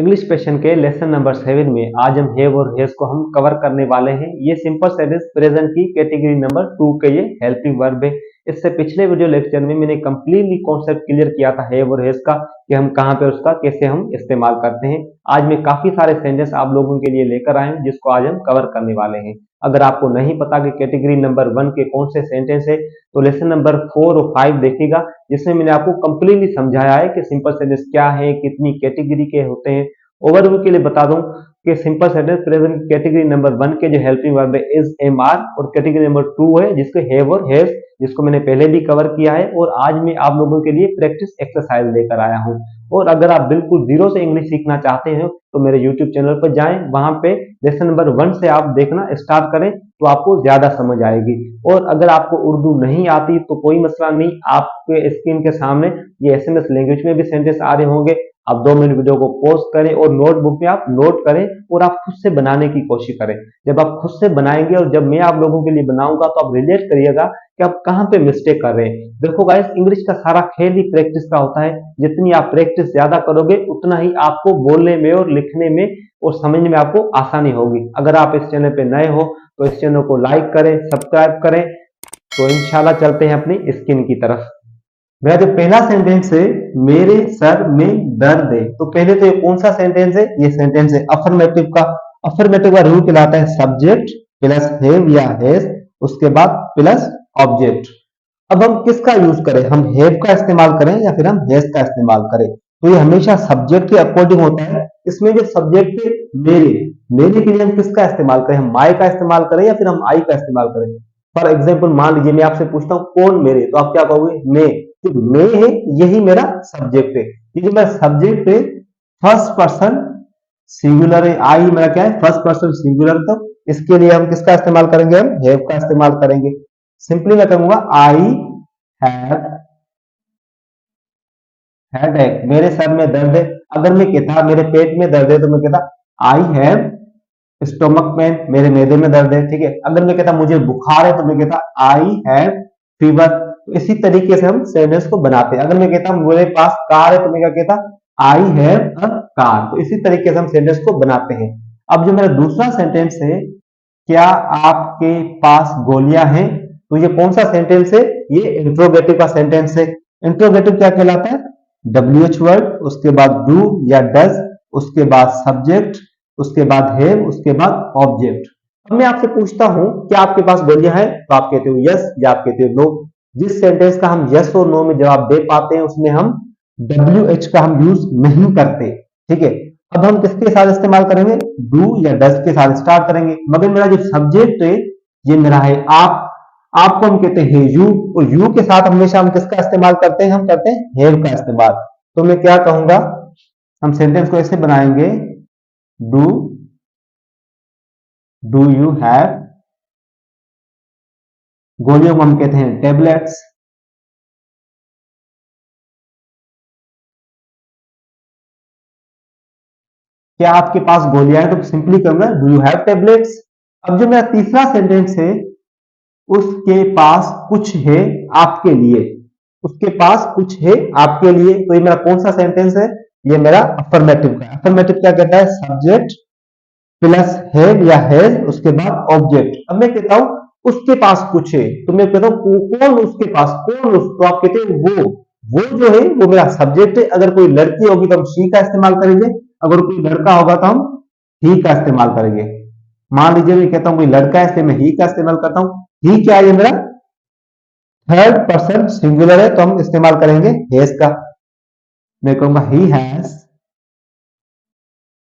English पेशन के lesson number 7 में आज हम हैव और हैज को हम कवर करने वाले हैं। ये सिंपल सेंटेंस प्रेजेंट की कैटेगरी नंबर 2 के ये हेल्पिंग वर्ब है। इससे पिछले वीडियो लेक्चर में मैंने कंप्लीटली कॉन्सेप्ट क्लियर किया था हैव और हैज का कि हम कहाँ पे उसका कैसे हम इस्तेमाल करते हैं। आज मैं काफी सारे सेंटेंस आप लोगों के लिए लेकर आए हूं जिसको आज हम कवर करने वाले हैं। अगर आपको नहीं पता कि कैटेगरी नंबर 1 के कौन से सेंटेंस है तो लेसन नंबर 4 और 5 देखिएगा, जिसमें मैंने आपको कंप्लीटली समझाया है कि सिंपल सेंटेंस क्या है, कितनी कैटेगरी के होते हैं। ओवरव्यू के लिए बता दूं कि simple sentence present category number 1 के जो हेल्पिंग वर्ब है इज, एम, आर, और कैटेगरी नंबर 2 है जिसको हैव और हैज, जिसको मैंने पहले भी कवर किया है और आज मैं आप लोगों के लिए प्रैक्टिस एक्सरसाइज लेकर आया हूं। और अगर आप बिल्कुल जीरो से इंग्लिश सीखना चाहते हैं तो मेरे यूट्यूब चैनल पर जाएं, वहां पे लेसन नंबर 1 से आप देखना स्टार्ट करें तो आपको ज्यादा समझ आएगी। और अगर आपको उर्दू नहीं आती तो कोई मसला नहीं, आपके स्क्रीन के सामने ये एसएमएस लैंग्वेज में भी सेंटेंस आ रहे होंगे। आप 2 मिनट वीडियो को पॉज करें और नोटबुक में आप नोट करें और आप खुद से बनाने की कोशिश करें। जब आप खुद से बनाएंगे और जब मैं आप लोगों के लिए बनाऊंगा तो आप रिलेट करिएगा कि आप कहाँ पे मिस्टेक कर रहे हैं। देखो गाइस, इंग्लिश का सारा खेल ही प्रैक्टिस का होता है। जितनी आप प्रैक्टिस ज्यादा करोगे उतना ही आपको बोलने में और लिखने में और समझने में आपको आसानी होगी। अगर आप इस चैनल पे नए हो तो इस चैनल को लाइक करें, सब्सक्राइब करें। तो इंशाल्लाह चलते हैं अपनी स्किन की तरफ। मेरा जो पहला सेंटेंस है, मेरे सर में दर्द है, तो पहले तो ये कौन सा सेंटेंस है? ये सेंटेंस है अफर्मेटिव का। अफर्मेटिव का रूल कहलाता है सब्जेक्ट प्लस हैव या हैज, उसके बाद प्लस ऑब्जेक्ट। अब हम किसका यूज करें? हम हैव का इस्तेमाल करें या फिर हम हैज का इस्तेमाल करें? तो ये हमेशा सब्जेक्ट के अकॉर्डिंग होता है। इसमें जो सब्जेक्ट है मेरे, मेरे के लिए हम किसका इस्तेमाल करें? हम माई का इस्तेमाल करें या फिर हम आई का इस्तेमाल करें? फॉर एग्जाम्पल मान लीजिए मैं आपसे पूछता हूँ कौन मेरे, तो आप क्या कहोगे? मैं। जो मैं है यही मेरा सब्जेक्ट है। ये जो मेरा सब्जेक्ट है फर्स्ट पर्सन सिंगुलर है, आई मेरा क्या है? First person singular. तो इसके लिए हम किसका इस्तेमाल करेंगे? हम हैव का इस्तेमाल करेंगे। सिंपली मैं कहूंगा आई हैव हेडेक, मेरे सर में दर्द है। अगर मैं कहता मेरे पेट में दर्द है तो मैं कहता आई हैव स्टोमक पेन, मेरे मैदे में दर्द है। ठीक है। अगर मैं कहता मुझे बुखार है तो मैं कहता आई हैव फीवर। तो इसी तरीके से हम सेंटेंस को बनाते हैं। अगर मैं कहता मेरे पास कार है तो मैं क्या कहता? I have a car. तो इसी तरीके से हम सेंटेंस को बनाते हैं। अब जो मेरा दूसरा सेंटेंस है, क्या आपके पास गोलियां हैं, तो ये कौन सा सेंटेंस है? ये इंट्रोगेटिव का सेंटेंस है। इंट्रोगेटिव क्या कहलाता है? WH वर्ड, उसके बाद डू या डज, उसके बाद सब्जेक्ट, उसके बाद हैव, उसके बाद ऑब्जेक्ट। अब मैं आपसे पूछता हूं क्या आपके पास गोलियां हैं, तो आप कहते हो यस या आप कहते हो नो। जिस सेंटेंस का हम यस और नो में जवाब दे पाते हैं उसमें हम WH का हम यूज नहीं करते। ठीक है। अब हम किसके साथ इस्तेमाल करेंगे? डू या डज के साथ स्टार्ट करेंगे। मगर मेरा जो सब्जेक्ट है ये मेरा है आप। आपको हम कहते हैं यू, और यू के साथ हमेशा हम किसका इस्तेमाल करते हैं? हम करते हैं हैव का इस्तेमाल। तो मैं क्या कहूंगा? हम सेंटेंस को ऐसे बनाएंगे, डू यू हैव, गोलियों को हम कहते हैं टेबलेट्स। क्या आपके पास गोलियां हैं? तो सिंपली कहूंगा डू यू हैव टेबलेट्स। अब जो मेरा तीसरा सेंटेंस है, उसके पास कुछ है आपके लिए, उसके पास कुछ है आपके लिए, तो ये मेरा कौन सा सेंटेंस है? ये मेरा अफर्मेटिव का। अफर्मेटिव क्या कहता है? सब्जेक्ट प्लस हैव या हैज, उसके बाद ऑब्जेक्ट। अब मैं कहता हूं उसके पास कुछ है, तो मैं कहता हूं कौन उसके पास, कौन उस, तो आप कहते हैं वो जो है वो मेरा सब्जेक्ट है। अगर कोई लड़की होगी तो हम शी का इस्तेमाल करेंगे, अगर कोई लड़का होगा तो हम ही का इस्तेमाल करेंगे। मान लीजिए मैं कहता हूं कोई लड़का है इसलिए मैं ही का इस्तेमाल करता हूं। ही क्या है? ये मेरा थर्ड पर्सन सिंगुलर है तो हम इस्तेमाल करेंगे हैज का। मैं कहूंगा ही हैज,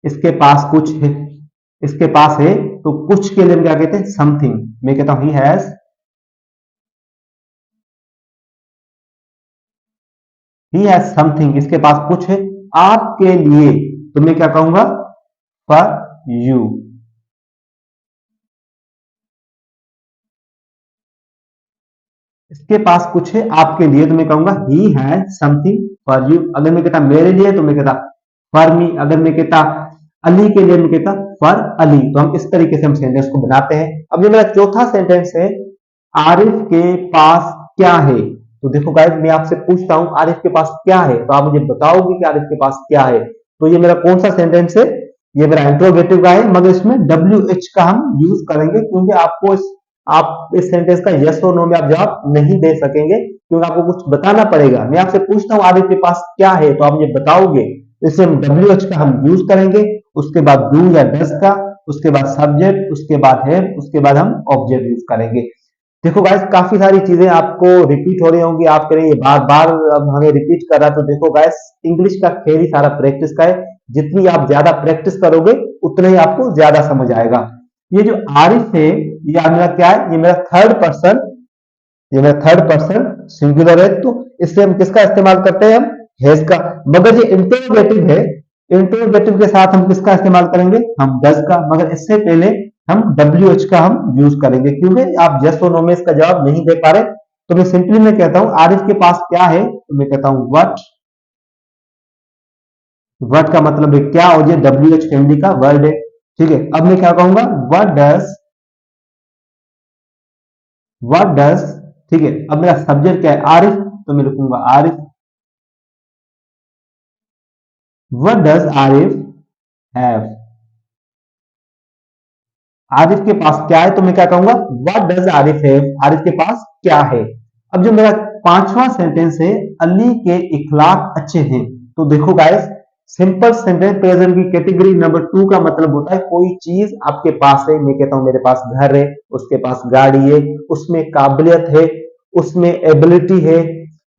इसके पास कुछ है, इसके पास है तो कुछ के लिए हम क्या कहते हैं? समथिंग। मैं कहता हूं ही हैज समथिंग, इसके पास कुछ है आपके लिए, तो मैं क्या कहूंगा? For you. इसके पास कुछ है आपके लिए, तो मैं कहूंगा he has something for you. अगर मैं कहता मेरे लिए तो मैं कहता फॉर मी। अगर मैं कहता अली के लिए मैं कहता फॉर अली। तो हम इस तरीके से हम सेंटेंस को बनाते हैं। अब जो मेरा चौथा सेंटेंस है, आरिफ के पास क्या है, तो देखो गाइस मैं आपसे पूछता हूं आरिफ के पास क्या है, तो आप मुझे बताओगे कि आरिफ के पास क्या है। तो ये मेरा कौन सा सेंटेंस है, ये मेरा इंट्रोगेटिव का है, मगर इसमें WH का हम यूज करेंगे क्योंकि आप इस सेंटेंस का यस और नो में आप जवाब नहीं दे सकेंगे क्योंकि आपको कुछ बताना पड़ेगा। मैं आपसे पूछता हूँ आरिफ के पास क्या है तो आप मुझे बताओगे, इसमें हम WH का हम यूज करेंगे, उसके बाद डू या डज का, उसके बाद सब्जेक्ट, उसके बाद है, उसके बाद हम ऑब्जेक्ट यूज करेंगे। देखो गाइस काफी सारी चीजें आपको रिपीट हो रही होंगी, आप करेंगे बार बार अब हमें रिपीट कर रहा है, तो देखो गाइस इंग्लिश का खेल ही सारा प्रैक्टिस का है, जितनी आप ज्यादा प्रैक्टिस करोगे उतना ही आपको ज्यादा समझ आएगा। ये जो आरिफ है ये मेरा क्या है, ये मेरा थर्ड पर्सन, ये मेरा थर्ड पर्सन सिंगुलर है, तो इससे हम किसका इस्तेमाल करते हैं, हम हैज का। मगर ये इंटरोगेटिव है, इंटरोगेटिव के साथ हम किसका इस्तेमाल करेंगे, हम डज का, मगर इससे पहले हम WH का हम यूज करेंगे क्योंकि आप यस और नो में इसका जवाब नहीं दे पा रहे। तो मैं सिंपली मैं कहता हूं आरिफ के पास क्या है, तो मैं कहता हूं व्हाट, व्हाट का मतलब है क्या, और ये WH फैमिली का वर्ड है, ठीक है। अब मैं क्या कहूंगा, व्हाट डज, ठीक है। अब मेरा सब्जेक्ट क्या है, आरिफ, तो मैं लिखूंगा Arif, what does Arif have, Arif के पास क्या है, तो मैं क्या कहूंगा what does Arif have, Arif के पास क्या है। अब जो मेरा पांचवा सेंटेंस है, अली के इखलाक अच्छे हैं, तो देखो गाइस सिंपल सेंटेंस प्रेजेंट की कैटेगरी नंबर 2 का मतलब होता है कोई चीज आपके पास है, मैं कहता हूं मेरे पास घर है, उसके पास गाड़ी है, उसमें काबिलियत है, उसमें एबिलिटी है,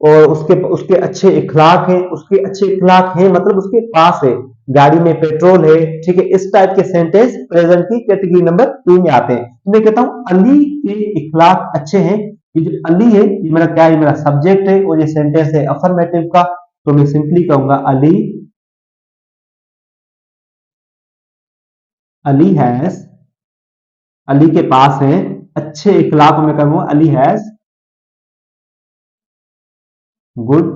और उसके उसके अच्छे इखलाक है, उसके अच्छे इखलाक है मतलब उसके पास है, गाड़ी में पेट्रोल है, ठीक है। इस टाइप के सेंटेंस प्रेजेंट की कैटेगरी नंबर 2 में आते हैं। तो मैं कहता हूं अली के इखलाक अच्छे हैं, ये जो अली है ये मेरा क्या है, मेरा सब्जेक्ट है, और ये सेंटेंस है अफर्मेटिव का, तो मैं सिंपली कहूंगा अली हैज, अली के पास है अच्छे इखलाक में कहूंगा Ali has good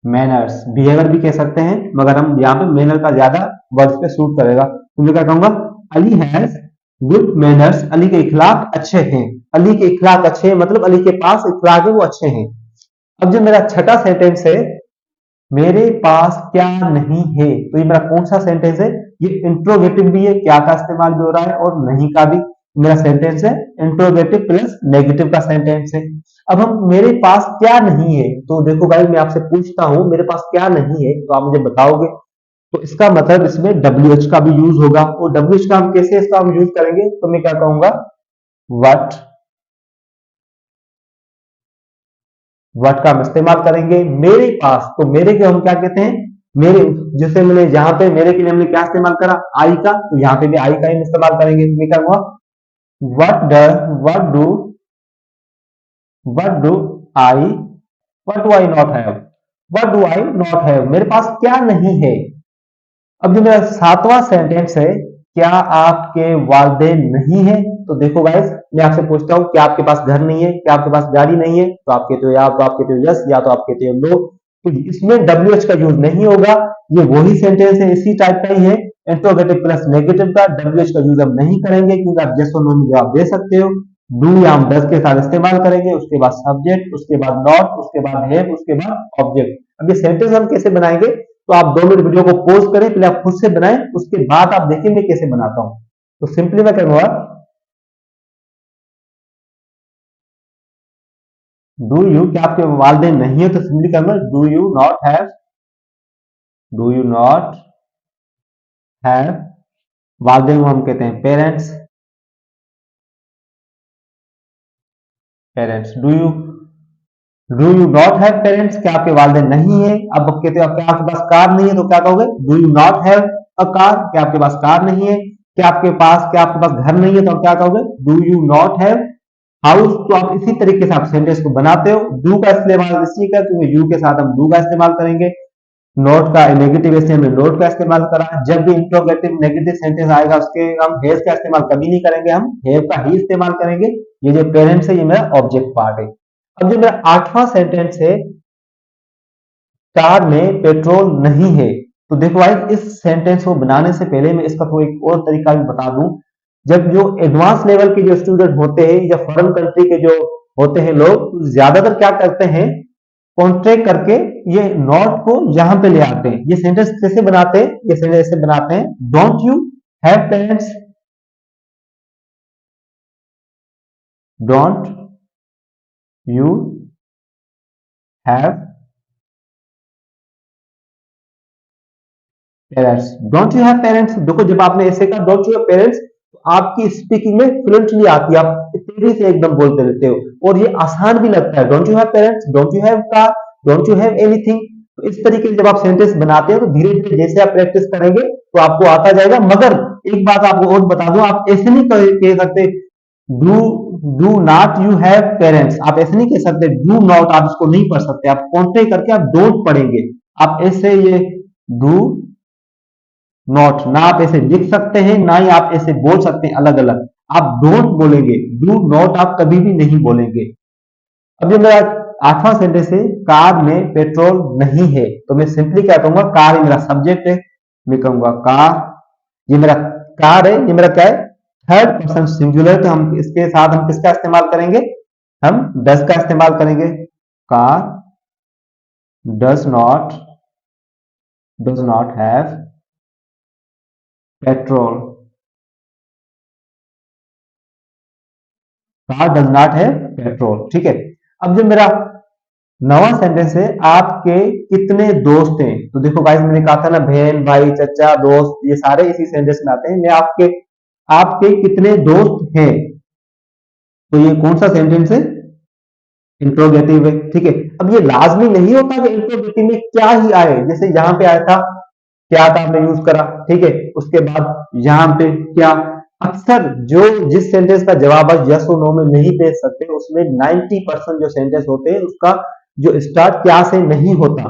manners, behaviour भी कह सकते हैं मगर हम यहाँ पे मैनर का ज्यादा वर्ड पे सूट करेगा, तो मैं क्या कहूंगा Ali has good manners, Ali के इखलाक अच्छे हैं, अली के इखलाक अच्छे हैं मतलब अली के पास इखलाक है वो अच्छे हैं। अब जो मेरा छठा सेंटेंस है, मेरे पास क्या नहीं है, तो ये मेरा कौन सा सेंटेंस है, ये इंट्रोगेटिव भी है, क्या का इस्तेमाल भी हो रहा है और नहीं का भी, मेरा सेंटेंस है इंट्रोगेटिव प्लस नेगेटिव का सेंटेंस है। अब हम मेरे पास क्या नहीं है, तो देखो भाई मैं आपसे पूछता हूं मेरे पास क्या नहीं है तो आप मुझे बताओगे, तो इसका मतलब इसमें WH का भी यूज होगा, और WH का हम कैसे इसका हम यूज करेंगे, तो मैं क्या कहूंगा व्हाट, व्हाट का हम इस्तेमाल करेंगे मेरे पास, तो मेरे के हम क्या कहते हैं, मेरे, जैसे मैंने यहाँ पे मेरे के लिए हमने क्या इस्तेमाल करा, आई का, तो यहाँ पे भी आई का ही इस्तेमाल करेंगे। मैं क्या कहूंगा what does, what do I, what do I not have, what do I not have, मेरे पास क्या नहीं है। अब जो मेरा सातवां सेंटेंस है, क्या आपके वालिदैन नहीं है, तो देखो गाइस मैं आपसे पूछता हूं क्या आपके पास घर नहीं है, क्या आपके पास गाड़ी नहीं है, तो आप कहते हो या तो आप कहते हो यस या तो आप कहते हो नो, तो इसमें WH का यूज नहीं होगा, ये वही सेंटेंस है इसी टाइप का ही है, इंट्रोगेटिव प्लस नेगेटिव का, WH का यूज हम नहीं करेंगे क्योंकि आप यस और नो में जवाब दे सकते हो। डू या हम डज के साथ इस्तेमाल करेंगे, उसके बाद सब्जेक्ट, उसके बाद नॉट, उसके बाद हैव, उसके बाद ऑब्जेक्ट। अब ये सेंटेंस हम कैसे बनाएंगे, तो आप 2 मिनट वीडियो को पॉज करें, पहले आप खुद से बनाएं, उसके बाद आप देखिए मैं कैसे बनाता हूं। तो सिंपली मैं करूंगा डू यू, क्या आपके वालिदैन नहीं है, तो सिंपली करूंगा do you not have, do you not have, वालिदैन को हम कहते हैं parents, parents, do you not have parents, क्या आपके वालिदैन नहीं है। अब आप कहते हो क्या आपके पास कार नहीं है, तो क्या कहोगे do you not have a car, क्या आपके पास कार नहीं है। क्या आपके पास घर नहीं है, तो आप क्या कहोगे do you not have house. तो आप इसी तरीके से आप सेंटेंस को बनाते हो। डू का इस्तेमाल इसलिए कर क्योंकि यू के साथ हम डू का इस्तेमाल करेंगे, नोट का नेगेटिव ऐसे हमने नोट का इस्तेमाल करा, जब भी इंट्रोगेटिव नेगेटिव सेंटेंस आएगा उसके हम हैज का इस्तेमाल कभी नहीं करेंगे, हम हैव का ही इस्तेमाल करेंगे। ये जो पेरेंट्स है ये मेरा ऑब्जेक्ट पार्ट है। अब जो मेरा आठवां सेंटेंस है, कार में पेट्रोल नहीं है, तो देखो भाई इस सेंटेंस को बनाने से पहले मैं इसका थोड़ा एक और तरीका भी बता दूं। जब जो एडवांस लेवल के जो स्टूडेंट होते हैं या फॉरेन कंट्री के जो होते हैं लोग, ज्यादातर क्या करते हैं कॉन्ट्रैक्ट करके ये नॉट को यहां पे ले आते हैं। ये सेंटेंस कैसे बनाते हैं? ये सेंटेंस ऐसे बनाते हैं, don't you have parents, don't you have parents, don't you have parents. देखो जब आपने ऐसे कहा डोंट यू हैव पेरेंट्स, तो आपकी स्पीकिंग में फ्लुएंटली आती है, आप तेजी से एकदम बोलते रहते हो और ये आसान भी लगता है। Don't you have parents, don't you have car, don't you have anything. तो इस तरीके से जब आप सेंटेंस बनाते हैं तो धीरे धीरे जैसे आप प्रैक्टिस करेंगे तो आपको आता जाएगा। मगर एक बात आपको और बता दूं, आप ऐसे नहीं कह सकते do do not you have parents, आप ऐसे नहीं कह सकते डू नॉट, आप इसको नहीं पढ़ सकते, आप कॉन्ट्रे करके आप डोंट पढ़ेंगे। आप ऐसे ये डू नॉट ना आप ऐसे लिख सकते हैं, ना ही आप ऐसे बोल सकते हैं अलग अलग। आप डोंट बोलेंगे, डू नॉट आप कभी भी नहीं बोलेंगे। अब ये मेरा 8वां सेंटेंस है, कार में पेट्रोल नहीं है। तो मैं सिंपली क्या कहूंगा, कार ये मेरा सब्जेक्ट है, मैं कहूंगा कार, ये मेरा कार है, ये मेरा क्या है, थर्ड पर्सन सिंगुलर। तो हम इसके साथ हम किसका इस्तेमाल करेंगे, हम डज का इस्तेमाल करेंगे। Car does not have petrol, car does not है पेट्रोल। ठीक है। अब जो मेरा 9वां सेंटेंस है, आपके कितने दोस्त हैं। तो देखो गाइस, मैंने कहा था ना बहन भाई चचा दोस्त, ये सारे इसी सेंटेंस में आते हैं। मैं आपके आपके कितने दोस्त हैं, तो ये कौन सा सेंटेंस है, इंट्रोगेटिव है। ठीक है। अब ये लाजमी नहीं होता कि इंट्रोगेटिव में क्या ही आए, जैसे यहां पे आया था क्या था, आपने यूज करा, ठीक है, उसके बाद यहां पे क्या। अक्सर जो जिस सेंटेंस का जवाब आप यस और नो में नहीं दे सकते, उसमें 90% जो सेंटेंस होते हैं उसका जो स्टार्ट क्या से नहीं होता।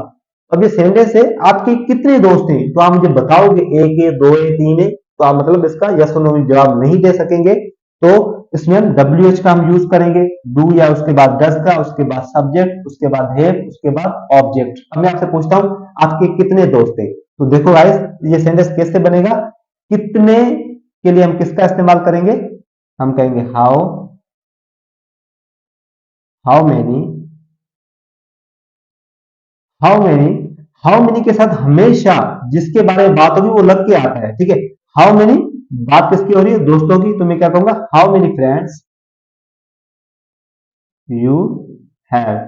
अब ये सेंटेंस है, आपके कितने दोस्त हैं, तो आप मुझे बताओगे एक है, दो है, तीन है, तो आप मतलब इसका यस और नो में जवाब नहीं दे सकेंगे। तो इसमें हम WH का हम यूज करेंगे, डू या उसके बाद डज का, उसके बाद सब्जेक्ट, उसके बाद हैव, उसके बाद ऑब्जेक्ट। अब मैं आपसे पूछता हूं आपके कितने दोस्त हैं, तो देखो गाइस ये सेंटेंस कैसे बनेगा। कितने के लिए हम किसका इस्तेमाल करेंगे, हम कहेंगे हाउ मेनी, हाउ मेनी के साथ हमेशा जिसके बारे में बात होगी वो लग के आता है। ठीक है। हाउ मेनी बात किसकी हो रही है, दोस्तों की, तो मैं क्या कहूंगा how many friends you have,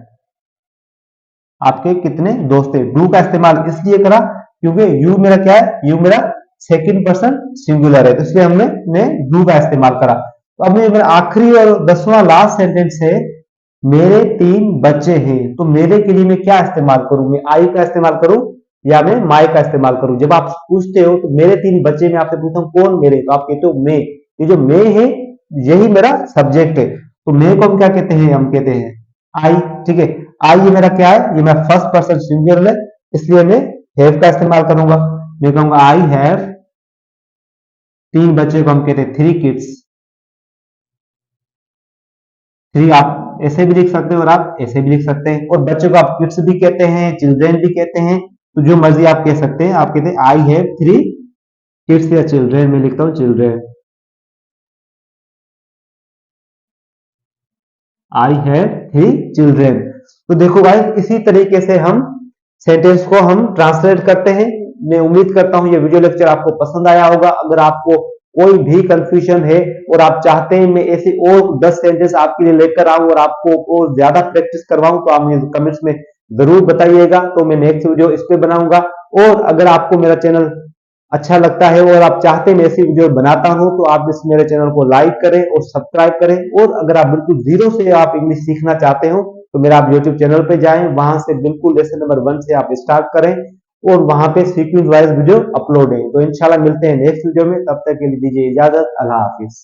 आपके कितने दोस्त हैं। डू का इस्तेमाल इसलिए करा क्योंकि यू मेरा क्या है, यू मेरा सेकंड पर्सन सिंगुलर है, तो इसलिए हमने डू का इस्तेमाल करा। तो अब मेरा आखिरी और 10वां लास्ट सेंटेंस है, मेरे 3 बच्चे हैं। तो मेरे के लिए मैं क्या इस्तेमाल करूं, मैं आई का इस्तेमाल करूं या मैं माई का इस्तेमाल करूं। जब आप पूछते हो तो मेरे 3 बच्चे, मैं आपसे पूछता हूं कौन मेरे, तो आप कहते हो मैं, ये जो मैं है यही मेरा सब्जेक्ट है। तो मैं को हम क्या कहते हैं, हम कहते हैं आई। ठीक है। आई ये मेरा क्या है, ये मेरा फर्स्ट पर्सन सिंगुलर है, इसलिए मैं हैव का इस्तेमाल करूंगा। मैं कहूंगा आई हैव, 3 बच्चे को हम कहते हैं 3 किड्स। 3 आप ऐसे भी लिख सकते हो और आप ऐसे भी लिख सकते हैं, और बच्चों को आप किड्स भी कहते हैं, चिल्ड्रेन भी कहते हैं, तो जो मर्जी आप कह सकते हैं। आप कहते हैं आई हैव 3 किड्स या चिल्ड्रेन, में लिखता हूं चिल्ड्रेन, आई हैव 3 चिल्ड्रेन। तो देखो भाई इसी तरीके से हम सेंटेंस को हम ट्रांसलेट करते हैं। मैं उम्मीद करता हूं ये वीडियो लेक्चर आपको पसंद आया होगा। अगर आपको कोई भी कंफ्यूजन है और आप चाहते हैं मैं ऐसे और 10 सेंटेंस आपके लिए लेकर आऊं और आपको और ज्यादा प्रैक्टिस करवाऊं, तो आप मुझे कमेंट्स में जरूर बताइएगा, तो मैं नेक्स्ट वीडियो इस पे बनाऊंगा। और अगर आपको मेरा चैनल अच्छा लगता है और आप चाहते हैं मैं ऐसी वीडियो बनाता हूं, तो आप इस मेरे चैनल को लाइक करें और सब्सक्राइब करें। और अगर आप बिल्कुल जीरो से आप इंग्लिश सीखना चाहते हो तो मेरा आप यूट्यूब चैनल पे जाएं, वहां से बिल्कुल लेसन नंबर 1 से आप स्टार्ट करें और वहां पे सीक्वेंस वाइज वीडियो अपलोड है। तो इंशाल्लाह मिलते हैं नेक्स्ट वीडियो में, तब तक के लिए दीजिए इजाजत, अल्लाह हाफिज।